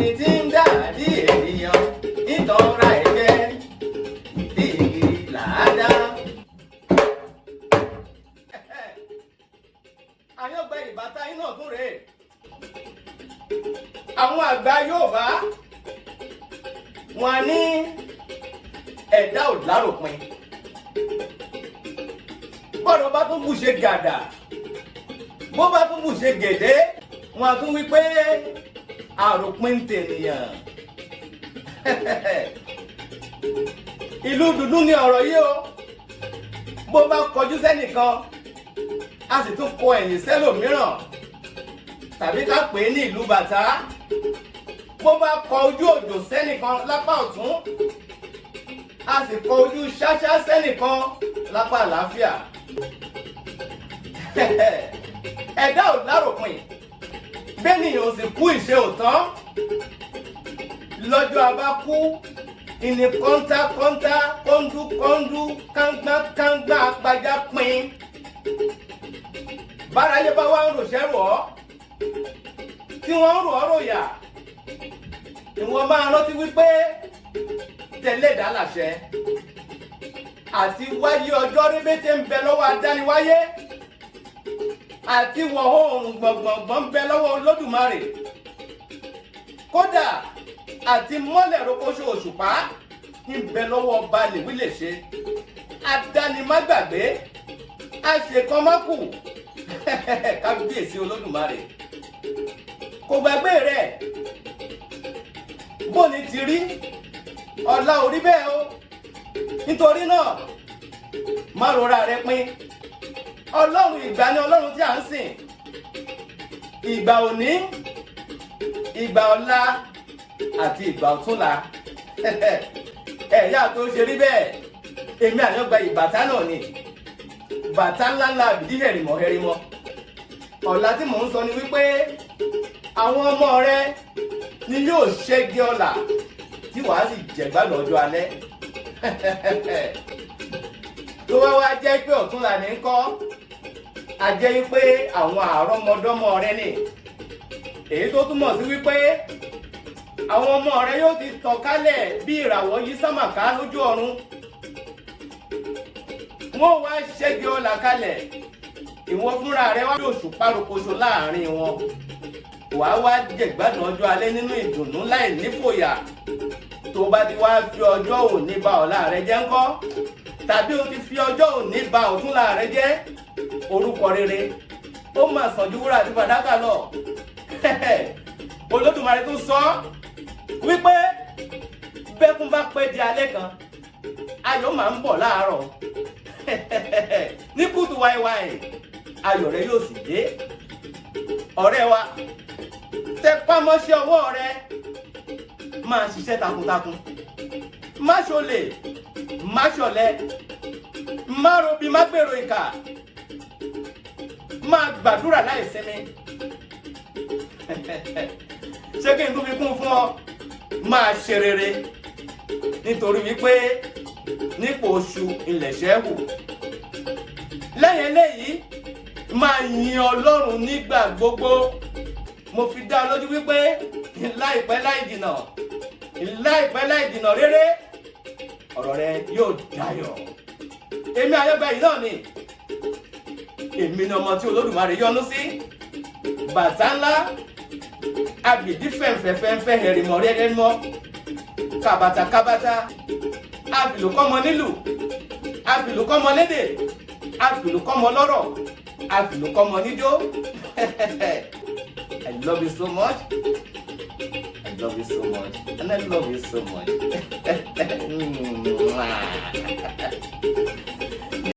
ẹni tí ń dàbí ènìyàn nítorá ẹ̀jẹ̀ bí igi làádá. àyàngbẹ ìbátá iná tún rèé. àwọn àgbà Yorùbá wọn ní ẹ̀dá ò láròpin. bọ́dọ̀ bá tún bù ṣe gàdà bó bá tún bù ṣe gèdè wọn a tún wí pé àròpin tènìyàn. ìlú dúdú ni ọ̀rọ̀ yìí o. bó bá kọjú sẹ́nìkan a sì tún kọ ẹ̀yìn sẹ́lòmíràn tàbí ká pè é ní ìlú bàtà. bó bá kọ ojú òjò sẹ́nìkan lápá ọ̀tún a sì kọ ojú ṣáṣá sẹ́nìkan lápá àlàáfíà. ẹ̀dá ò láròpin bẹ́nìyàn ò sì kú ìṣe òtán. lọ́jọ́ abá kú ìní kọ́ńtà kọ́ńdú kángbá àgbàjá pin. bárayé bá wá ń ròṣẹ́ rọ̀ ọ́ tí wọ́n ń rò ọ́ ròyà ìwọ̀n máa rántí wípé tẹ̀lé ìdálàṣẹ àti wáyé ọjọ́ rébété ń bẹ lọ́wọ́ adániwáyé àti wọ̀ oòrùn gbọ̀ngbọ̀ngbọ̀n ń bẹ lọ́wọ́ Olódùmarè kódà àti mọ́lẹ̀ rokoṣo òṣùpá ń bẹ lọ́wọ́ ọba lèwí lè ṣe adánimágbàgbé àṣekọ́mákù kábíyèsí Olódùmarè kò gbàgbé rẹ̀ bó ni ti rí ọ̀la ò rí bẹ́ẹ̀ o nítorí náà má rora rẹ pin. Ọlọ́run ìgbà ni Ọlọ́run tí a ń sìn. Ìgbà òní, ìgbà ọ̀la àti ìgbà ọ̀túnla. Ẹ̀yà tó ṣe rí bẹ́ẹ̀ èmi àyàngbá ìbàtà náà ni bàtà ńláńlá àbìdí hẹ̀rìmọ̀. ọ̀la tí mò ń sọ ni wípé àwọn ọmọ rẹ ni yóò ṣẹ́gi ọ̀la tí wàá sì jẹ̀gbádùn ọjọ́ alẹ́. tó wá jẹ́ pé ọ̀túnla ní kọ́ a jẹ́ wípé àwọn àrọ́mọdọ́mọ rẹ ni èyí tó túmọ̀ sí wípé àwọn ọmọ rẹ yóò ti tàn kálẹ̀ bí ìràwọ̀ yìí sánmàká lójú ọ̀run. wọ́n wá ṣẹ́gi ọ̀la kalẹ̀ ìwọ fúnra rẹ wá yóò ṣùpá rokoṣo láàrin wọn. wàá wá jẹ̀gbádùn ọjọ́ alẹ́ nínú ìdùnnú láì nífòyà. tó bá ti wá fi ọjọ́ òní ba ọ̀la rẹ jẹ́ ńkọ́ tàbí o ti fi ọjọ́ òní ba ọ̀túnla rẹ jẹ́ orúkọ rere ó mà sàn ju wúrà àti fàdákà lọ. Olódùmarè tún sọ wípé bẹ́kún bá pẹ́ di alẹ́ kan ayọ̀ máa ń bọ̀ láàárọ̀. ní kùtù wáíwáí ayọ̀ rẹ yóò sì dé. ọ̀rẹ́ wa tẹpá mọ́ṣẹ́ ọwọ́ rẹ máa ṣiṣẹ́ takuntakun má ṣolè má ṣọ̀lẹ má robi má gbèrò ìkà máa gbàdúrà láì sinmi. ṣé kí n tún fi kún fún ọ máa ṣe rere nítorí wípé nípò oṣù ilẹ̀ṣẹ̀ hù. lẹ́yìn eléyìí máa yin Ọlọ́run nígbà gbogbo. mo fi dá ọ lójú wípé láìpẹ́ láì jìnnà rere ọ̀rọ̀ rẹ yóò dayọ̀. èmi àyàngbá yìí náà ni èmi ni ọmọ tí Olódùmarè yọ́nú sí. bàtà ńlá abìdí fẹ̀ǹfẹ̀fẹ̀ǹfẹ̀ hẹ̀rìmọ̀ kàbàtà àfìlùkọ́mọ nílùú àfìlùkọ́mọ lédè àfìlùkọ́mọ lọ́rọ̀ àfìlùkọ́mọ níjó. I love you so much. I love you so much. And I love you so much.